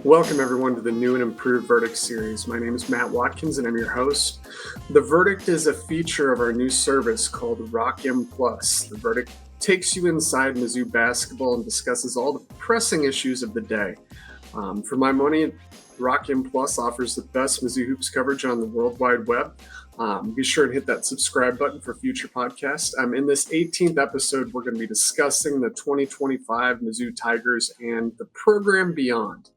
Welcome, everyone, to the new and improved Verdict series. My name is Matt Watkins, and I'm your host. The Verdict is a feature of our new service called Rock M Plus. The Verdict takes you inside Mizzou basketball and discusses all the pressing issues of the day. For my money, Rock M Plus offers the best Mizzou hoops coverage on the World Wide Web. Be sure to hit that subscribe button for future podcasts. In this 18th episode, we're going to be discussing the 2025 Mizzou Tigers and the program beyond.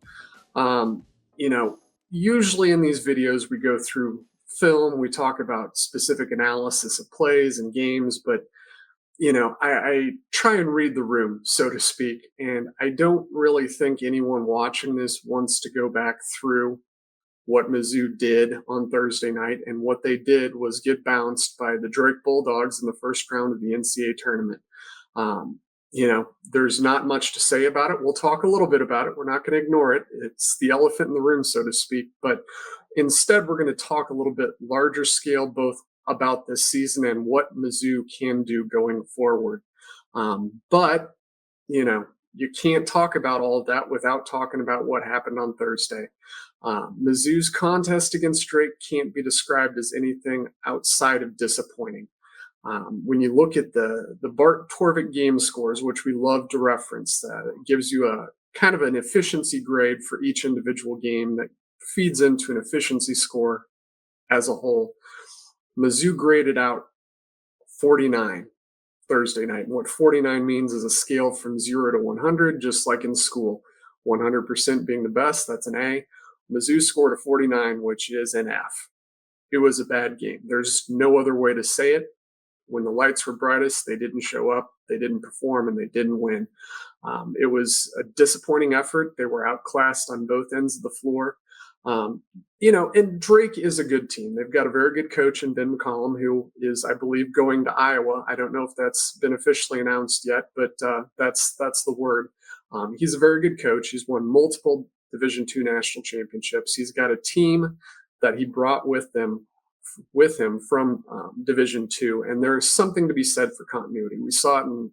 Usually in these videos, we go through film, we talk about specific analysis of plays and games, but I try and read the room, so to speak. And I don't really think anyone watching this wants to go back through what Mizzou did on Thursday night. And what they did was get bounced by the Drake Bulldogs in the first round of the NCAA tournament. There's not much to say about it. We'll talk a little bit about it. We're not going to ignore it. It's the elephant in the room, so to speak. But instead, we're going to talk a little bit larger scale, both about this season and what Mizzou can do going forward. But you can't talk about all of that without talking about what happened on Thursday. Mizzou's contest against Drake can't be described as anything outside of disappointing. When you look at the Bart Torvik game scores, which we love to reference, it gives you a kind of an efficiency grade for each individual game that feeds into an efficiency score as a whole. Mizzou graded out 49 Thursday night. And what 49 means is a scale from 0 to 100, just like in school. 100% being the best, that's an A. Mizzou scored a 49, which is an F. It was a bad game. There's no other way to say it. When the lights were brightest, they didn't show up, they didn't perform, and they didn't win. It was a disappointing effort. They were outclassed on both ends of the floor. And Drake is a good team. They've got a very good coach in Ben McCollum, who is, I believe, going to Iowa. I don't know if that's been officially announced yet, but that's the word. He's a very good coach. He's won multiple Division II national championships. He's got a team that he brought with him from Division II, and there is something to be said for continuity. We saw it in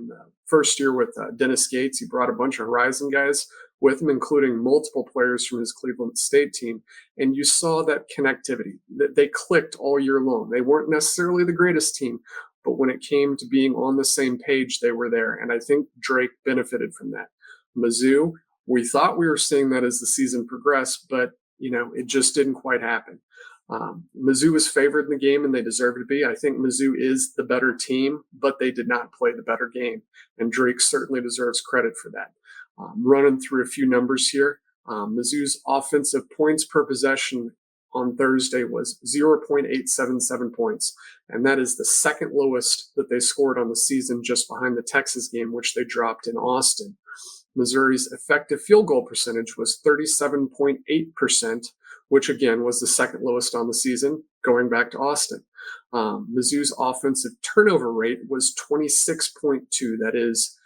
the first year with Dennis Gates. He brought a bunch of Horizon guys with him, including multiple players from his Cleveland State team, and you saw that connectivity. They clicked all year long. They weren't necessarily the greatest team, but when it came to being on the same page, they were there, and I think Drake benefited from that. Mizzou, we thought we were seeing that as the season progressed, but it just didn't quite happen. Mizzou was favored in the game, and they deserve to be. I think Mizzou is the better team, but they did not play the better game, and Drake certainly deserves credit for that. Running through a few numbers here, Mizzou's offensive points per possession on Thursday was 0.877 points, and that is the second lowest that they scored on the season, just behind the Texas game, which they dropped in Austin. Missouri's effective field goal percentage was 37.8%, which again was the second lowest on the season, going back to Austin. Mizzou's offensive turnover rate was 26.2. That is,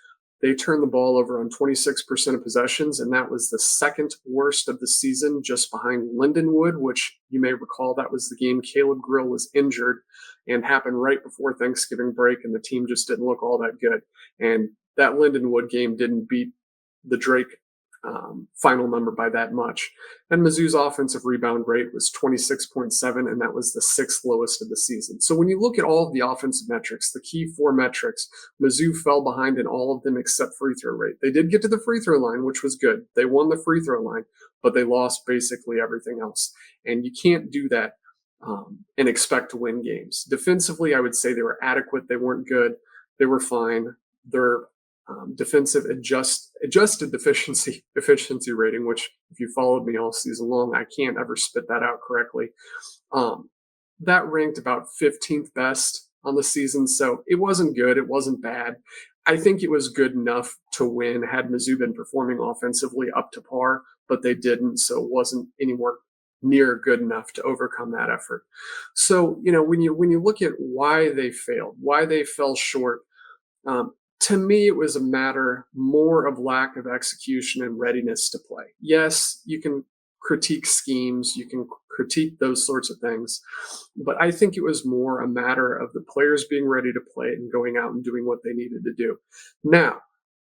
they turned the ball over on 26% of possessions, and that was the second worst of the season, just behind Lindenwood, which you may recall that was the game Caleb Grill was injured and happened right before Thanksgiving break, and the team just didn't look all that good. And that Lindenwood game didn't beat the Drake final number by that much. And Mizzou's offensive rebound rate was 26.7, and that was the sixth lowest of the season. So when you look at all of the offensive metrics, the key four metrics, Mizzou fell behind in all of them except free throw rate. They did get to the free throw line, which was good. They won the free throw line, but they lost basically everything else. And you can't do that and expect to win games. Defensively, I would say they were adequate. They weren't good. They were fine. Their defensive adjusted efficiency rating, which if you followed me all season long, I can't ever spit that out correctly. That ranked about 15th best on the season. So it wasn't good. It wasn't bad. I think it was good enough to win had Mizzou been performing offensively up to par, but they didn't. So it wasn't anywhere near good enough to overcome that effort. So, when you look at why they failed, why they fell short, to me, it was a matter more of lack of execution and readiness to play. Yes, you can critique schemes, you can critique those sorts of things, but I think it was more a matter of the players being ready to play and going out and doing what they needed to do. Now,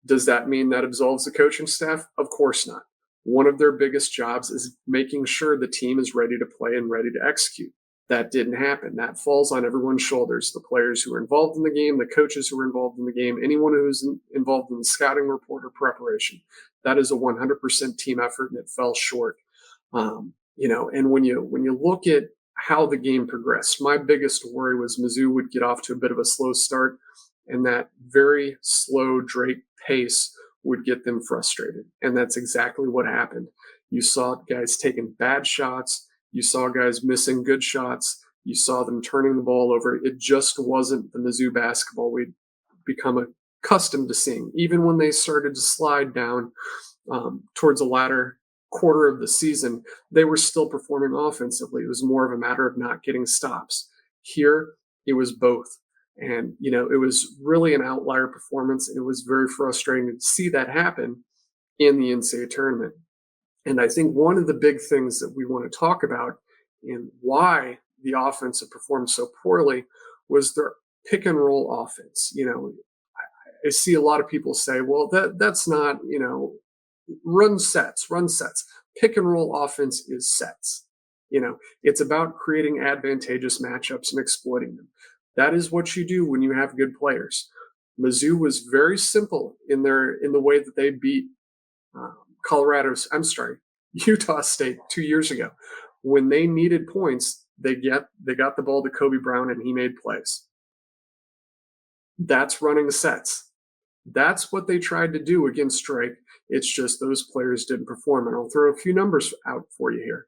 does that mean that absolves the coaching staff? Of course not. One of their biggest jobs is making sure the team is ready to play and ready to execute. That didn't happen. That falls on everyone's shoulders. The players who were involved in the game, the coaches who were involved in the game, anyone who's involved in the scouting report or preparation. That is a 100% team effort, and it fell short. And when you look at how the game progressed, my biggest worry was Mizzou would get off to a bit of a slow start, and that very slow Drake pace would get them frustrated. And that's exactly what happened. You saw guys taking bad shots. You saw guys missing good shots. You saw them turning the ball over. It just wasn't the Mizzou basketball we'd become accustomed to seeing. Even when they started to slide down towards the latter quarter of the season, they were still performing offensively. It was more of a matter of not getting stops. Here, it was both. And, it was really an outlier performance, and it was very frustrating to see that happen in the NCAA tournament. And I think one of the big things that we want to talk about and why the offense had performed so poorly was their pick and roll offense. I see a lot of people say, well, that's not, run sets. Pick and roll offense is sets. It's about creating advantageous matchups and exploiting them. That is what you do when you have good players. Mizzou was very simple in the way that they beat Utah State 2 years ago. When they needed points, they got the ball to Kobe Brown and he made plays. That's running sets. That's what they tried to do against Drake. It's just those players didn't perform. And I'll throw a few numbers out for you here.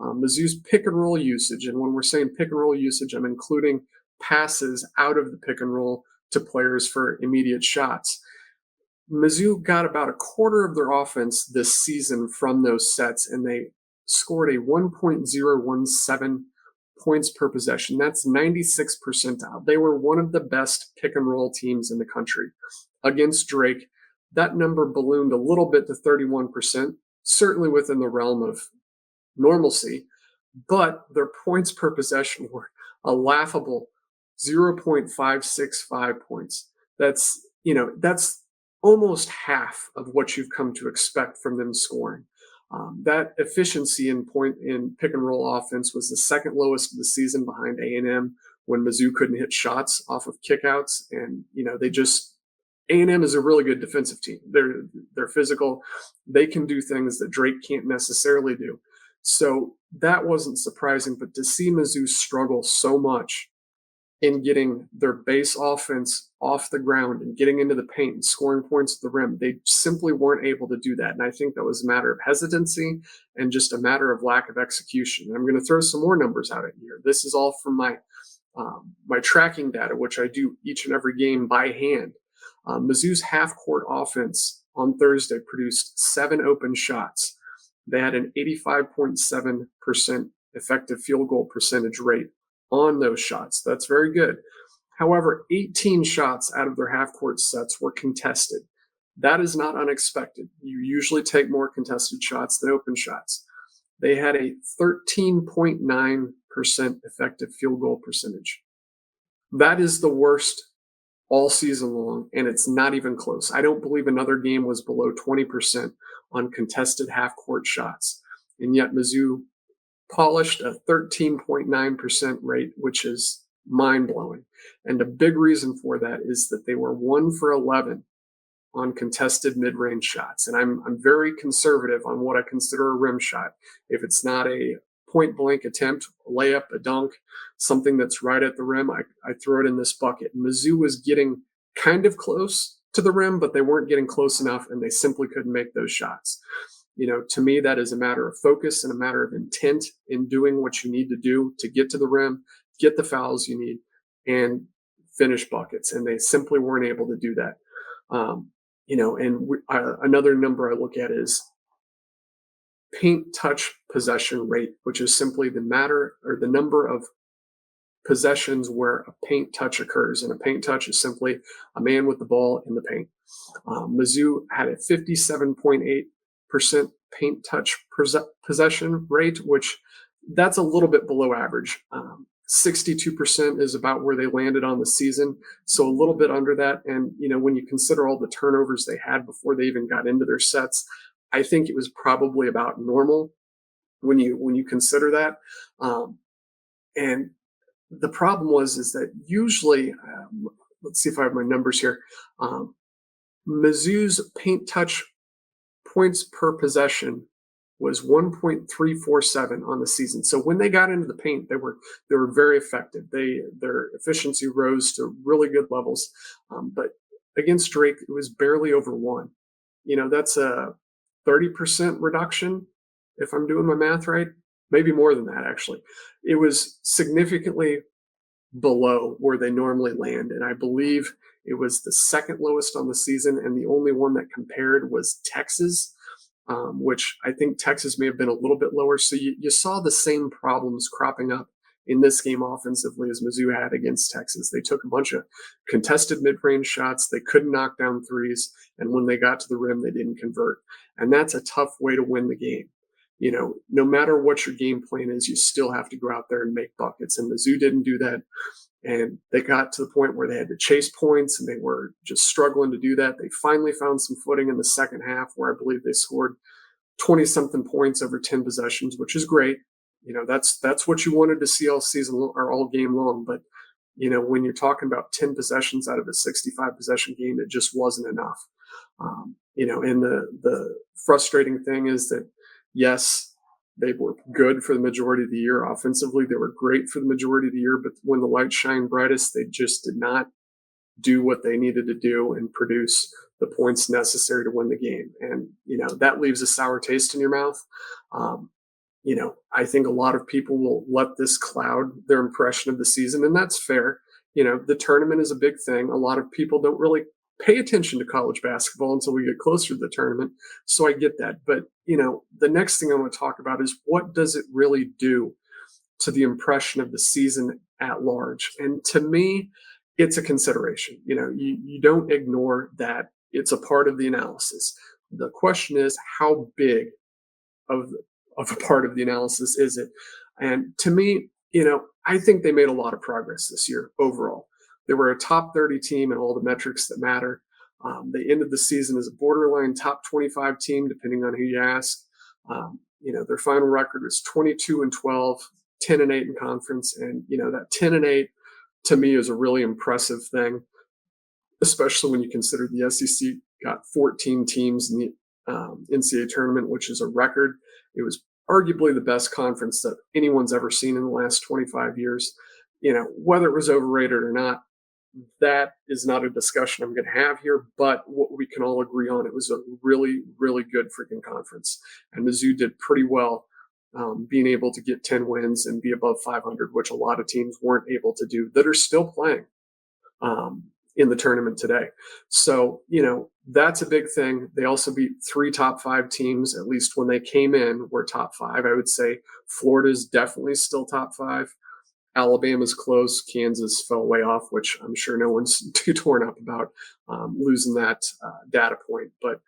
Mizzou's pick and roll usage, and when we're saying pick and roll usage, I'm including passes out of the pick and roll to players for immediate shots. Mizzou got about a quarter of their offense this season from those sets, and they scored a 1.017 points per possession. That's 96th percentile. They were one of the best pick and roll teams in the country. Against Drake, that number ballooned a little bit to 31%, certainly within the realm of normalcy, but their points per possession were a laughable 0.565 points. That's almost half of what you've come to expect from them scoring. That efficiency in pick and roll offense was the second lowest of the season behind A&M when Mizzou couldn't hit shots off of kickouts. And, A&M is a really good defensive team. They're physical. They can do things that Drake can't necessarily do. So that wasn't surprising, but to see Mizzou struggle so much in getting their base offense off the ground and getting into the paint and scoring points at the rim, they simply weren't able to do that. And I think that was a matter of hesitancy and just a matter of lack of execution. And I'm going to throw some more numbers out at you. This is all from my tracking data, which I do each and every game by hand. Mizzou's half-court offense on Thursday produced 7 open shots. They had an 85.7% effective field goal percentage rate on those shots. That's very good. However, 18 shots out of their half-court sets were contested. That is not unexpected. You usually take more contested shots than open shots. They had a 13.9% effective field goal percentage. That is the worst all season long, and it's not even close. I don't believe another game was below 20% on contested half-court shots. And yet Mizzou polished a 13.9% rate, which is mind-blowing. And a big reason for that is that they were 1 for 11 on contested mid-range shots. And I'm very conservative on what I consider a rim shot. If it's not a point-blank attempt, a layup, a dunk, something that's right at the rim, I throw it in this bucket. Mizzou was getting kind of close to the rim, but they weren't getting close enough, and they simply couldn't make those shots. To me, that is a matter of focus and a matter of intent in doing what you need to do to get to the rim, get the fouls you need, and finish buckets. And they simply weren't able to do that. Another number I look at is paint touch possession rate, which is simply the number of possessions where a paint touch occurs. And a paint touch is simply a man with the ball in the paint. Mizzou had a 57.8% paint touch possession rate, which that's a little bit below average. 62% is about where they landed on the season, so a little bit under that. And when you consider all the turnovers they had before they even got into their sets, I think it was probably about normal when you consider that. Um, and the problem was is that usually, let's see if I have my numbers here. Um, Mizzou's paint touch points per possession was 1.347 on the season. So when they got into the paint, they were very effective. Their efficiency rose to really good levels. But against Drake, it was barely over one. That's a 30% reduction, if I'm doing my math right. Maybe more than that, actually. It was significantly below where they normally land. And I believe it was the second lowest on the season. And the only one that compared was Texas, which I think Texas may have been a little bit lower. So you saw the same problems cropping up in this game offensively as Mizzou had against Texas. They took a bunch of contested mid range shots. They couldn't knock down threes. And when they got to the rim, they didn't convert. And that's a tough way to win the game. No matter what your game plan is, you still have to go out there and make buckets. And Mizzou didn't do that. And they got to the point where they had to chase points and they were just struggling to do that. They finally found some footing in the second half where I believe they scored 20 something points over 10 possessions, which is great. That's what you wanted to see all season or all game long. But, when you're talking about 10 possessions out of a 65 possession game, it just wasn't enough. And the frustrating thing is that, yes, they were good for the majority of the year offensively. They were great for the majority of the year, but when the lights shine brightest, they just did not do what they needed to do and produce the points necessary to win the game. And, that leaves a sour taste in your mouth. Um, I think a lot of people will let this cloud their impression of the season, and that's fair. The tournament is a big thing. A lot of people don't really pay attention to college basketball until we get closer to the tournament. So I get that. But, the next thing I want to talk about is what does it really do to the impression of the season at large? And to me, it's a consideration. You don't ignore that it's a part of the analysis. The question is, how big of, of a part of the analysis is it? And to me, I think they made a lot of progress this year overall. They were a top 30 team in all the metrics that matter. They ended the season as a borderline top 25 team, depending on who you ask. Their final record was 22-12, 10-8 in conference. And, that 10-8 to me is a really impressive thing, especially when you consider the SEC got 14 teams in the NCAA tournament, which is a record. It was arguably the best conference that anyone's ever seen in the last 25 years. Whether it was overrated or not, that is not a discussion I'm going to have here, but what we can all agree on, it was a really, really good freaking conference. And Mizzou did pretty well being able to get 10 wins and be above 500, which a lot of teams weren't able to do that are still playing in the tournament today. So, that's a big thing. They also beat 3 top 5 teams, at least when they came in, were top 5. I would say Florida's definitely still top 5. Alabama's close. Kansas fell way off, which I'm sure no one's too torn up about losing that data point. But,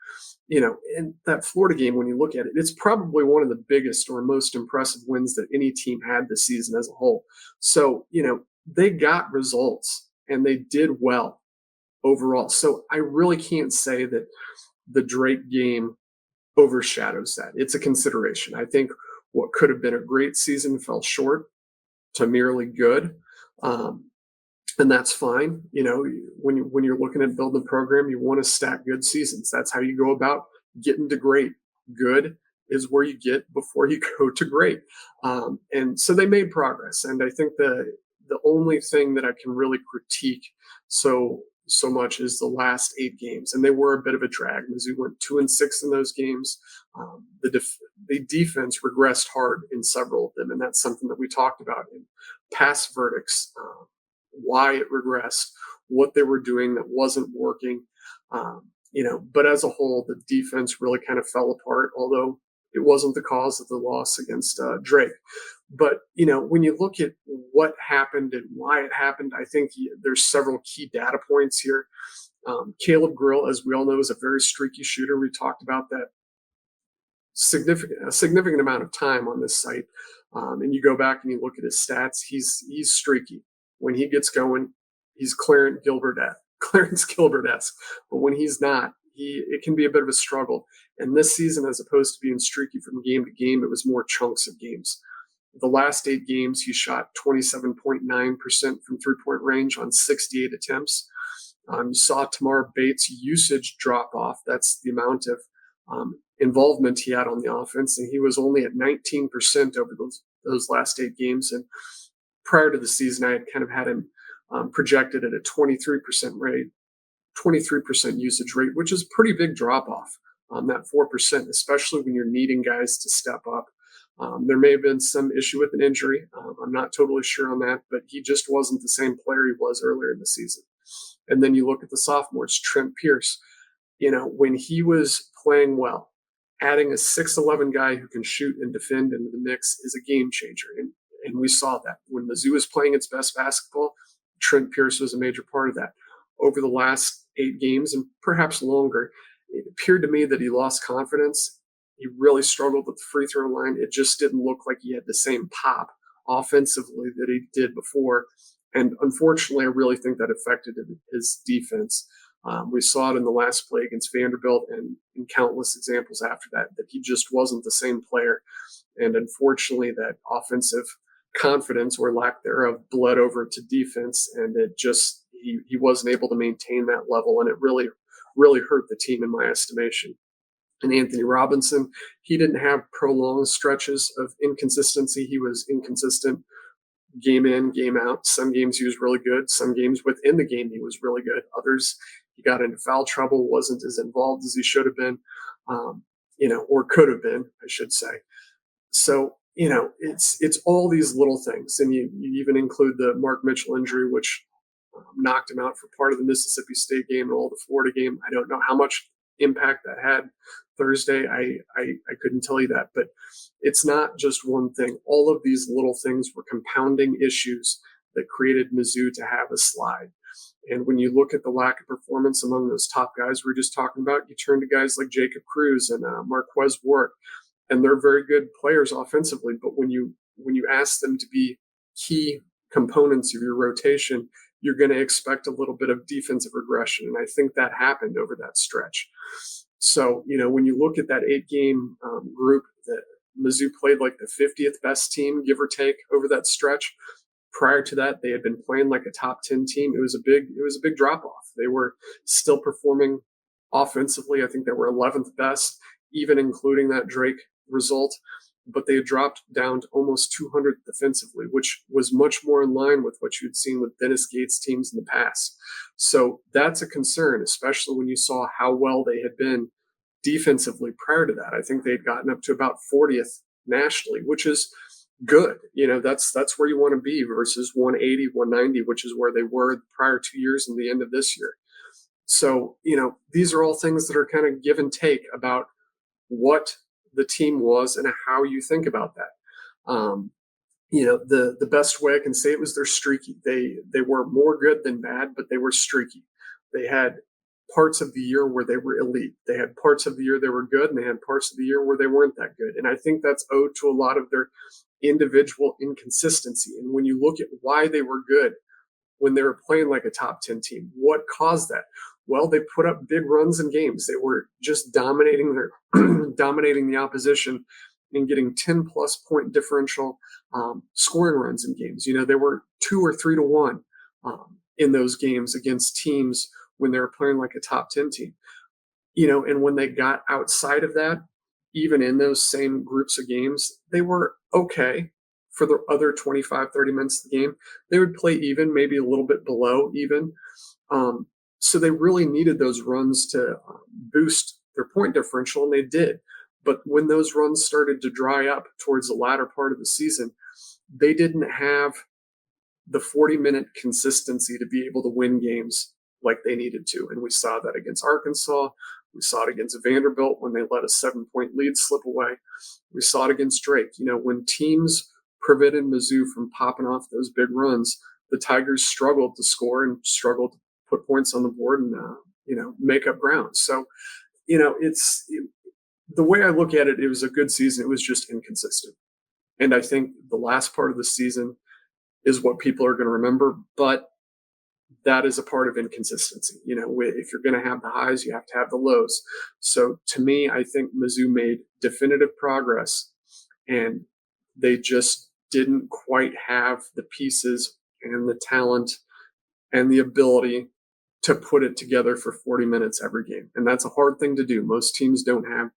in that Florida game, when you look at it, it's probably one of the biggest or most impressive wins that any team had this season as a whole. So, they got results and they did well overall. So I really can't say that the Drake game overshadows that. It's a consideration. I think what could have been a great season fell short to merely good. And that's fine. When you're looking at building a program, you want to stack good seasons. That's how you go about getting to great. Good is where you get before you go to great. And so they made progress. And I think the only thing that I can really critique so much is the last 8 games, and they were a bit of a drag. Mizzou went 2-6 in those games. The defense regressed hard in several of them, and that's something that we talked about in past verdicts. Why it regressed, what they were doing that wasn't working. But as a whole, the defense really kind of fell apart, although it wasn't the cause of the loss against Drake. But, when you look at what happened and why it happened, I think there's several key data points here. Caleb Grill, as we all know, is a very streaky shooter. We talked about that a significant amount of time on this site. And you go back and you look at his stats, he's streaky. When he gets going, he's Clarence Gilbert-esque. But when he's not, it can be a bit of a struggle. And this season, as opposed to being streaky from game to game, it was more chunks of games. The last 8 games, he shot 27.9% from 3-point range on 68 attempts. You saw Tamar Bates' usage drop off. That's the amount of involvement he had on the offense, and he was only at 19% over those last 8 games. And prior to the season, I had kind of had him projected at a 23% usage rate, which is a pretty big drop off on that 4%, especially when you're needing guys to step up. There may have been some issue with an injury. I'm not totally sure on that, but he just wasn't the same player he was earlier in the season. And then you look at the sophomores, Trent Pierce, when he was playing well, adding a 6'11" guy who can shoot and defend into the mix is a game changer. And we saw that. When Mizzou was playing its best basketball, Trent Pierce was a major part of that. Over the last 8 games, and perhaps longer, it appeared to me that he lost confidence. He really struggled with the free throw line. It just didn't look like he had the same pop offensively that he did before. And unfortunately, I really think that affected his defense. We saw it in the last play against Vanderbilt and in countless examples after that he just wasn't the same player. And unfortunately, that offensive confidence or lack thereof bled over to defense, and it just he wasn't able to maintain that level, and it really, really hurt the team in my estimation. And Anthony Robinson, he didn't have prolonged stretches of inconsistency. He was inconsistent game in, game out. Some games he was really good. Some games within the game he was really good. Others he got into foul trouble, wasn't as involved as he should have been, or could have been, I should say. So, it's all these little things. And you even include the Mark Mitchell injury, which knocked him out for part of the Mississippi State game and all the Florida game. I don't know how much impact that had Thursday. I couldn't tell you that, but it's not just one thing. All of these little things were compounding issues that created Mizzou to have a slide. And when you look at the lack of performance among those top guys we were just talking about, you turn to guys like Jacob Cruz and Marquez Ward, and they're very good players offensively. But when you ask them to be key components of your rotation, you're going to expect a little bit of defensive regression. And I think that happened over that stretch. So, when you look at that 8-game group, that Mizzou played like the 50th best team, give or take, over that stretch. Prior to that, they had been playing like a top 10 team. It was a big drop off. They were still performing offensively. I think they were 11th best, even including that Drake result. But they had dropped down to almost 200 defensively, which was much more in line with what you'd seen with Dennis Gates teams in the past. So that's a concern, especially when you saw how well they had been defensively prior to that. I think they'd gotten up to about 40th nationally, which is good. That's where you want to be versus 180, 190, which is where they were the prior 2 years and the end of this year. So, these are all things that are kind of give and take about what the team was and how you think about that. The best way I can say it was they're streaky. They were more good than bad, but they were streaky. They had parts of the year where they were elite. They had parts of the year they were good, and they had parts of the year where they weren't that good. And I think that's owed to a lot of their individual inconsistency. And when you look at why they were good when they were playing like a top 10 team, what caused that? Well, they put up big runs in games. They were just dominating the opposition and getting 10-plus point differential scoring runs in games. They were 2 or 3 to 1 in those games against teams when they were playing like a top 10 team. And when they got outside of that, even in those same groups of games, they were okay for the other 25, 30 minutes of the game. They would play even, maybe a little bit below even. So they really needed those runs to boost their point differential, and they did. But when those runs started to dry up towards the latter part of the season, they didn't have the 40-minute consistency to be able to win games like they needed to. And we saw that against Arkansas. We saw it against Vanderbilt when they let a 7-point lead slip away. We saw it against Drake. When teams prevented Mizzou from popping off those big runs, the Tigers struggled to score and struggled to put points on the board and, make up ground. So, it's the way I look at it, it was a good season. It was just inconsistent. And I think the last part of the season is what people are going to remember. But that is a part of inconsistency. If you're going to have the highs, you have to have the lows. So to me, I think Mizzou made definitive progress, and they just didn't quite have the pieces and the talent and the ability to put it together for 40 minutes every game. And that's a hard thing to do. Most teams don't have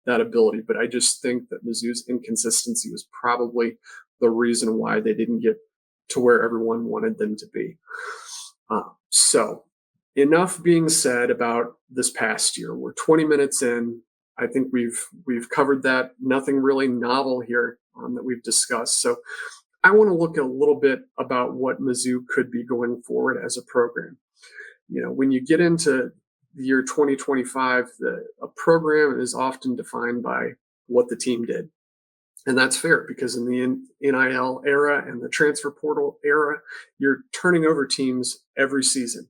that ability, but I just think that Mizzou's inconsistency was probably the reason why they didn't get to where everyone wanted them to be. So enough being said about this past year. We're 20 minutes in. I think we've covered that. Nothing really novel here that we've discussed. So I want to look a little bit about what Mizzou could be going forward as a program. When you get into the year 2025, a program is often defined by what the team did. And that's fair, because in the NIL era and the transfer portal era, you're turning over teams every season.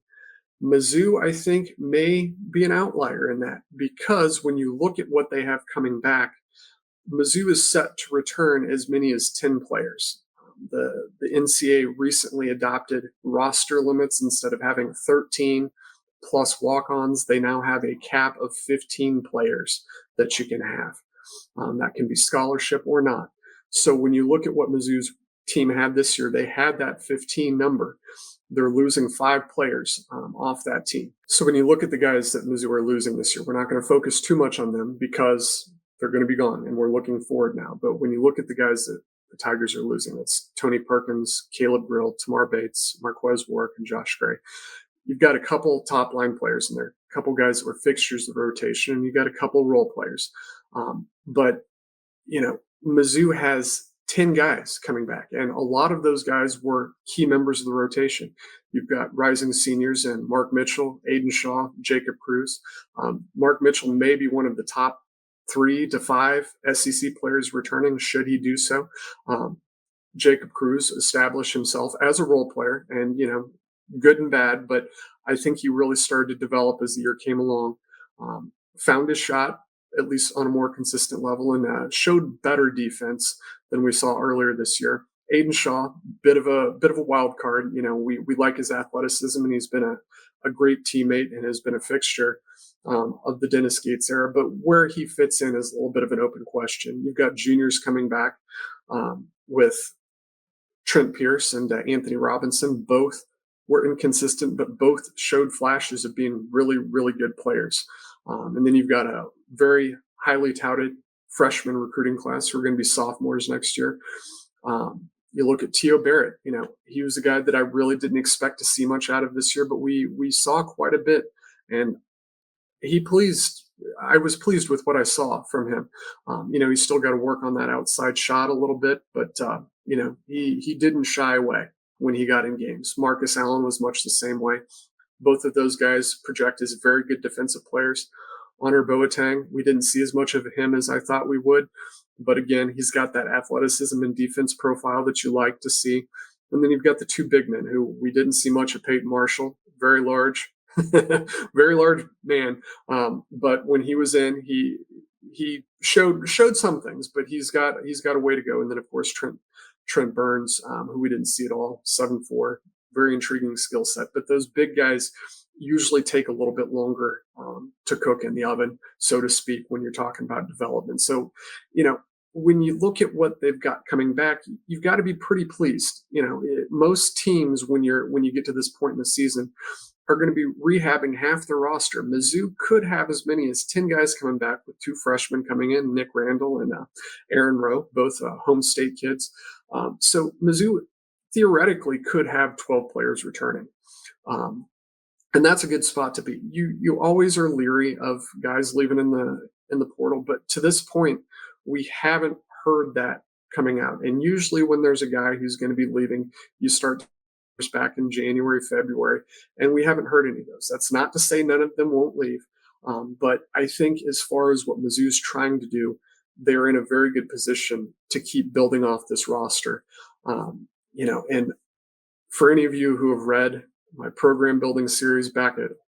Mizzou, I think, may be an outlier in that, because when you look at what they have coming back, Mizzou is set to return as many as 10 players. The NCAA recently adopted roster limits. Instead of having 13 plus walk-ons, they now have a cap of 15 players that you can have. That can be scholarship or not. So when you look at what Mizzou's team had this year, they had that 15 number. They're losing 5 players off that team. So when you look at the guys that Mizzou are losing this year, we're not going to focus too much on them because they're going to be gone, and we're looking forward now. But when you look at the guys that the Tigers are losing, it's Tony Perkins, Caleb Grill, Tamar Bates, Marquez Warwick, and Josh Gray. You've got a couple top line players in there, a couple guys that were fixtures of the rotation, and you've got a couple role players. But Mizzou has 10 guys coming back, and a lot of those guys were key members of the rotation. You've got rising seniors and Mark Mitchell, Aiden Shaw, Jacob Cruz. Mark Mitchell may be one of the top 3 to 5 SEC players returning, should he do so. Jacob Cruz established himself as a role player, and good and bad, but I think he really started to develop as the year came along. Found his shot, at least on a more consistent level, and showed better defense than we saw earlier this year. Aiden Shaw, bit of a wild card. We like his athleticism, and he's been a great teammate and has been a fixture of the Dennis Gates era. But where he fits in is a little bit of an open question. You've got juniors coming back with Trent Pierce and Anthony Robinson. Both were inconsistent, but both showed flashes of being really, really good players. And then you've got a very highly touted freshman recruiting class who are going to be sophomores next year. You look at Tio Barrett. He was a guy that I really didn't expect to see much out of this year, but we saw quite a bit, and I was pleased with what I saw from him. He's still got to work on that outside shot a little bit, but he didn't shy away when he got in games. Marcus Allen was much the same way. Both of those guys project as very good defensive players. Honor Boateng, we didn't see as much of him as I thought we would. But again, he's got that athleticism and defense profile that you like to see. And then you've got the 2 big men who we didn't see much of. Peyton Marshall, very large, very large man. But when he was in, he showed some things, but he's got a way to go. And then of course Trent Burns, who we didn't see at all, 7'4", very intriguing skill set. But those big guys usually take a little bit longer to cook in the oven, so to speak, when you're talking about development. So, when you look at what they've got coming back, you've got to be pretty pleased. Most teams, when you get to this point in the season, are going to be rehabbing half their roster. Mizzou could have as many as 10 guys coming back, with 2 freshmen coming in, Nick Randall and Aaron Rowe, both home state kids. So Mizzou theoretically could have 12 players returning. And that's a good spot to be. You always are leery of guys leaving in the portal, but to this point, we haven't heard that coming out. And usually when there's a guy who's going to be leaving, you start back in January, February, and we haven't heard any of those. That's not to say none of them won't leave. But I think as far as what Mizzou's trying to do, they're in a very good position to keep building off this roster. And for any of you who have read my program building series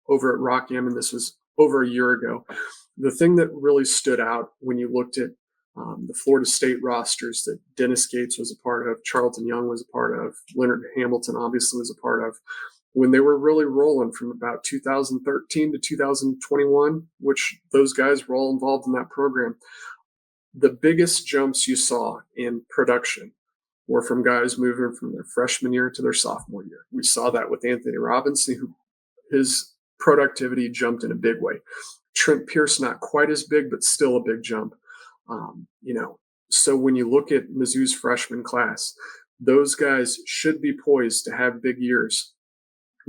over at Rockham, and this was over a year ago, the thing that really stood out when you looked at the Florida State rosters that Dennis Gates was a part of, Charlton Young was a part of, Leonard Hamilton obviously was a part of, when they were really rolling from about 2013 to 2021, which those guys were all involved in that program, the biggest jumps you saw in production were from guys moving from their freshman year to their sophomore year. We saw that with Anthony Robinson, who his productivity jumped in a big way. Trent Pierce, not quite as big, but still a big jump. You know, so when you look at Mizzou's freshman class, those guys should be poised to have big years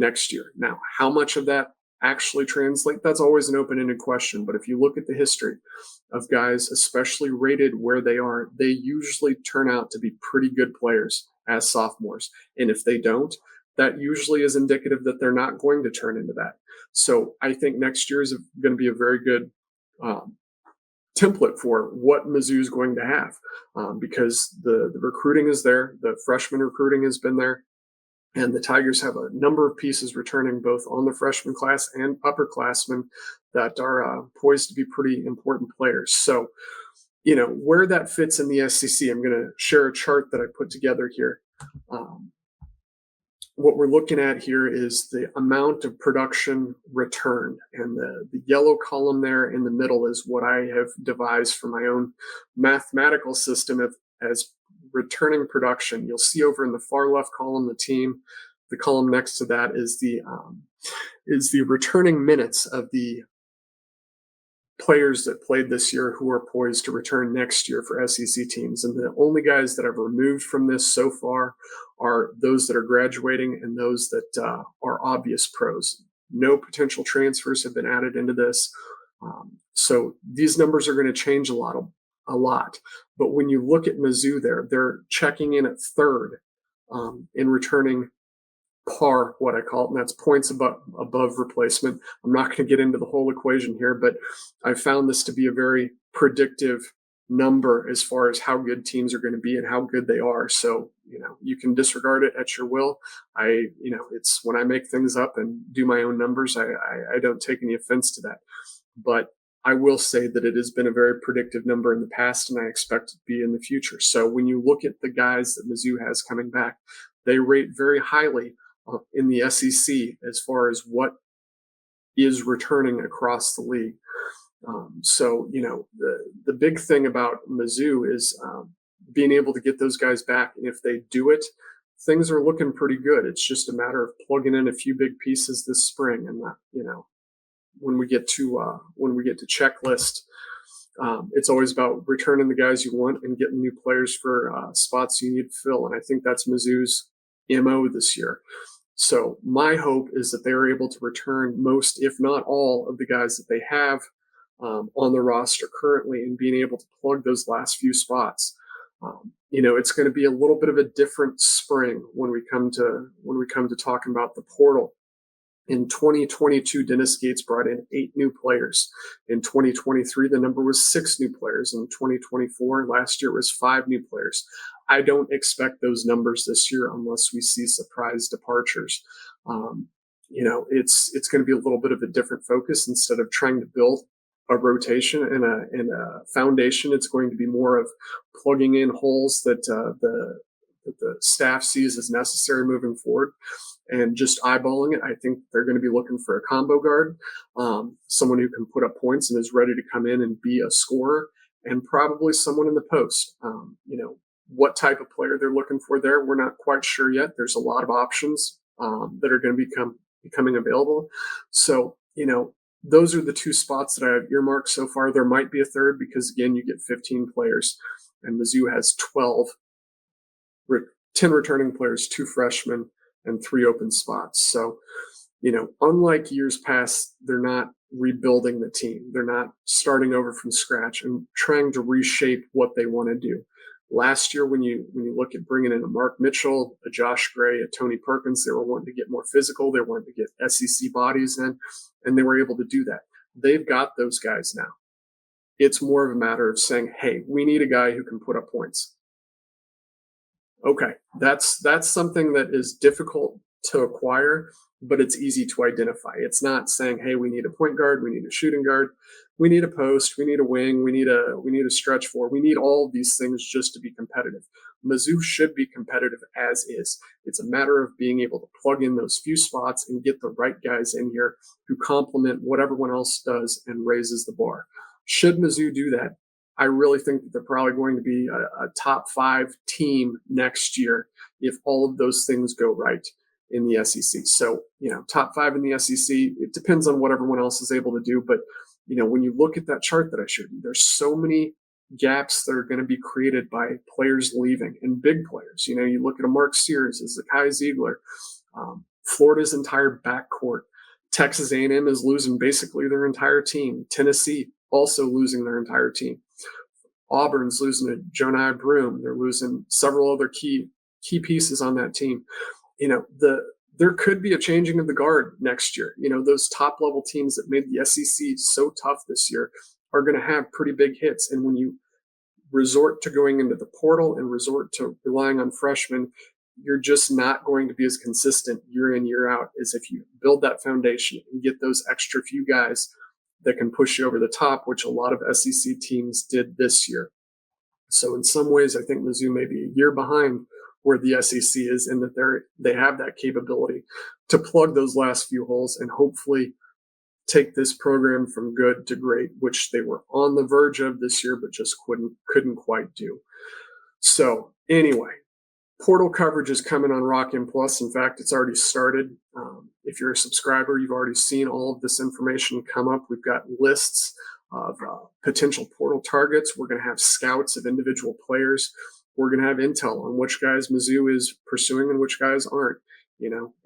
next year. Now, how much of that actually translate? That's always an open-ended question. But if you look at the history of guys, especially rated where they are, they usually turn out to be pretty good players as sophomores. And if they don't, that usually is indicative that they're not going to turn into that. So I think next year is going to be a very good template for what Mizzou is going to have, because the recruiting is there, the freshman recruiting has been there, and the Tigers have a number of pieces returning both on the freshman class and upperclassmen that are poised to be pretty important players. So, you know, where that fits in the SEC, I'm going to share a chart that I put together here. What we're looking at here is the amount of production returned, and the yellow column there in the middle is what I have devised for my own mathematical system as returning production. You'll see over in the far left column the team. The column next to that is the returning minutes of the players that played this year who are poised to return next year for SEC teams. And the only guys that I've removed from this so far are those that are graduating and those that are obvious pros. No potential transfers have been added into this. So these numbers are going to change a lot. But when you look at Mizzou there, they're checking in at third in returning par, what I call it, and that's points above replacement. I'm not going to get into the whole equation here, but I found this to be a very predictive number as far as how good teams are going to be and how good they are. So, you know, you can disregard it at your will. It's when I make things up and do my own numbers, I don't take any offense to that. But I will say that it has been a very predictive number in the past, and I expect it to be in the future. So when you look at the guys that Mizzou has coming back, they rate very highly in the SEC as far as what is returning across the league. So, you know, the big thing about Mizzou is being able to get those guys back. And if they do it, things are looking pretty good. It's just a matter of plugging in a few big pieces this spring. And, you know, when we get to checklist, it's always about returning the guys you want and getting new players for spots you need to fill. And I think that's Mizzou's MO this year. So my hope is that they are able to return most, if not all, of the guys that they have on the roster currently, and being able to plug those last few spots. You know, it's going to be a little bit of a different spring when we come to talking about the portal. In 2022, Dennis Gates brought in 8 new players. In 2023, the number was 6 new players. In 2024, last year, was 5 new players. I don't expect those numbers this year unless we see surprise departures. You know, it's going to be a little bit of a different focus. Instead of trying to build a rotation and a foundation, it's going to be more of plugging in holes that the staff sees as necessary moving forward, and just eyeballing it. I think they're going to be looking for a combo guard, someone who can put up points and is ready to come in and be a scorer, and probably someone in the post. You know, what type of player they're looking for there, we're not quite sure yet. There's a lot of options that are going to becoming available. So, you know, those are the 2 spots that I have earmarked so far. There might be a third because, again, you get 15 players, and Mizzou has 10 returning players, 2 freshmen, and 3 open spots. So, you know, unlike years past, they're not rebuilding the team. They're not starting over from scratch and trying to reshape what they want to do. Last year, when you look at bringing in a Mark Mitchell, a Josh Gray, a Tony Perkins, they were wanting to get more physical. They wanted to get SEC bodies in, and they were able to do that. They've got those guys now. It's more of a matter of saying, hey, we need a guy who can put up points. Okay, that's something that is difficult to acquire, but it's easy to identify. It's not saying, hey, we need a point guard, we need a shooting guard, we need a post, we need a wing, we need a stretch four. We need all of these things just to be competitive. Mizzou should be competitive as is. It's a matter of being able to plug in those few spots and get the right guys in here who complement what everyone else does and raises the bar. Should Mizzou do that, I really think that they're probably going to be a top 5 team next year if all of those things go right in the SEC. So, top 5 in the SEC, it depends on what everyone else is able to do. But, when you look at that chart that I showed you, there's so many gaps that are going to be created by players leaving and big players. You look at a Mark Sears, a Zakai Ziegler, Florida's entire backcourt. Texas A&M is losing basically their entire team. Tennessee also losing their entire team. Auburn's losing to Jonah Broom. They're losing several other key pieces on that team. There could be a changing of the guard next year. Those top level teams that made the SEC so tough this year are going to have pretty big hits. And when you resort to going into the portal and resort to relying on freshmen, you're just not going to be as consistent year in, year out as if you build that foundation and get those extra few guys that can push you over the top, which a lot of SEC teams did this year. So in some ways, I think Mizzou may be a year behind where the SEC is, in that they have that capability to plug those last few holes and hopefully take this program from good to great, which they were on the verge of this year, but just couldn't quite do. So anyway, portal coverage is coming on RockM Plus. In fact, it's already started. If you're a subscriber, you've already seen all of this information come up. We've got lists of potential portal targets. We're going to have scouts of individual players. We're going to have intel on which guys Mizzou is pursuing and which guys aren't.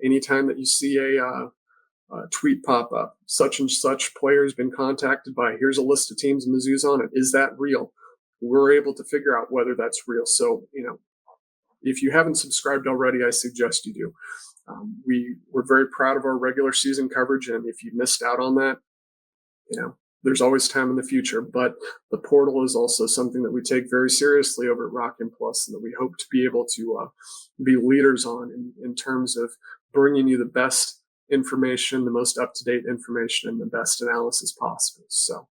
Anytime that you see a tweet pop up, such and such player has been contacted by, here's a list of teams Mizzou's on it. Is that real? We're able to figure out whether that's real. So, if you haven't subscribed already, I suggest you do. We're very proud of our regular season coverage. And if you missed out on that, there's always time in the future. But the portal is also something that we take very seriously over at RockM Plus, and that we hope to be able to be leaders on in terms of bringing you the best information, the most up-to-date information, and the best analysis possible. So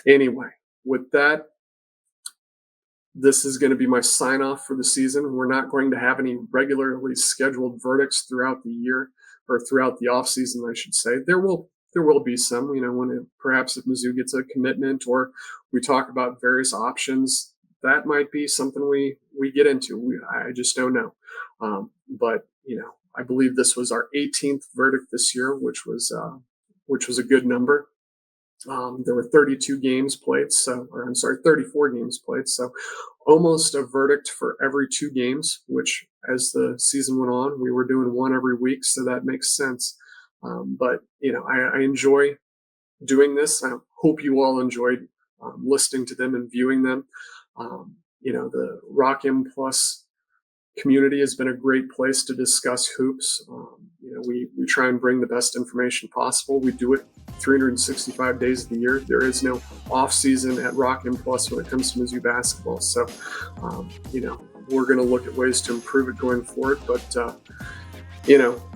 anyway, with that, this is going to be my sign-off for the season. We're not going to have any regularly scheduled verdicts throughout the year, or throughout the offseason, I should say. There will be some, when perhaps if Mizzou gets a commitment or we talk about various options, that might be something we get into. I just don't know. But I believe this was our 18th verdict this year, which was a good number. There were 32 games played, 34 games played. So almost a verdict for every 2 games, which as the season went on, we were doing one every week. So that makes sense. But I enjoy doing this. I hope you all enjoyed listening to them and viewing them. The RockM Plus community has been a great place to discuss hoops. We try and bring the best information possible. We do it 365 days of the year. There is no off season at RockM Plus when it comes to Mizzou basketball. So, we're going to look at ways to improve it going forward. But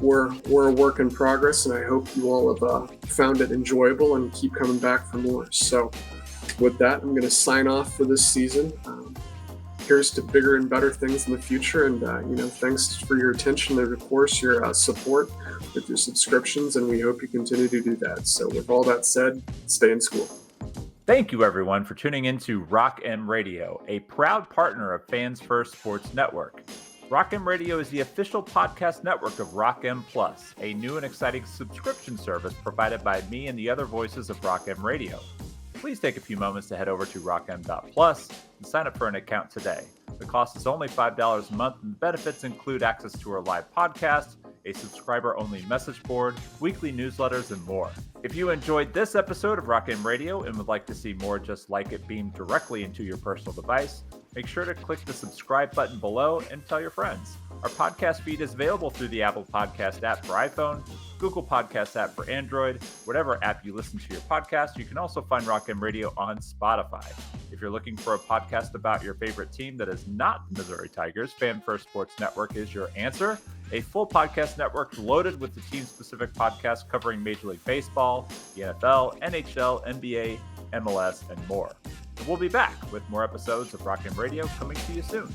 we're a work in progress, and I hope you all have found it enjoyable and keep coming back for more. So, with that, I'm going to sign off for this season. Here's to bigger and better things in the future. And, thanks for your attention and, of course, your support with your subscriptions. And we hope you continue to do that. So with all that said, stay in school. Thank you, everyone, for tuning into RockM Radio, a proud partner of Fans First Sports Network. RockM Radio is the official podcast network of RockM Plus, a new and exciting subscription service provided by me and the other voices of RockM Radio. Please take a few moments to head over to rockm.plus and sign up for an account today. The cost is only $5 a month, and the benefits include access to our live podcast, a subscriber-only message board, weekly newsletters, and more. If you enjoyed this episode of RockM Radio and would like to see more just like it beamed directly into your personal device, make sure to click the subscribe button below and tell your friends. Our podcast feed is available through the Apple Podcast app for iPhone, Google Podcast app for Android, whatever app you listen to your podcast. You can also find RockM Radio on Spotify. If you're looking for a podcast about your favorite team that is not the Missouri Tigers, Fan First Sports Network is your answer. a full podcast network loaded with the team-specific podcasts covering Major League Baseball, the NFL, NHL, NBA, MLS, and more. And we'll be back with more episodes of Rock M Radio coming to you soon.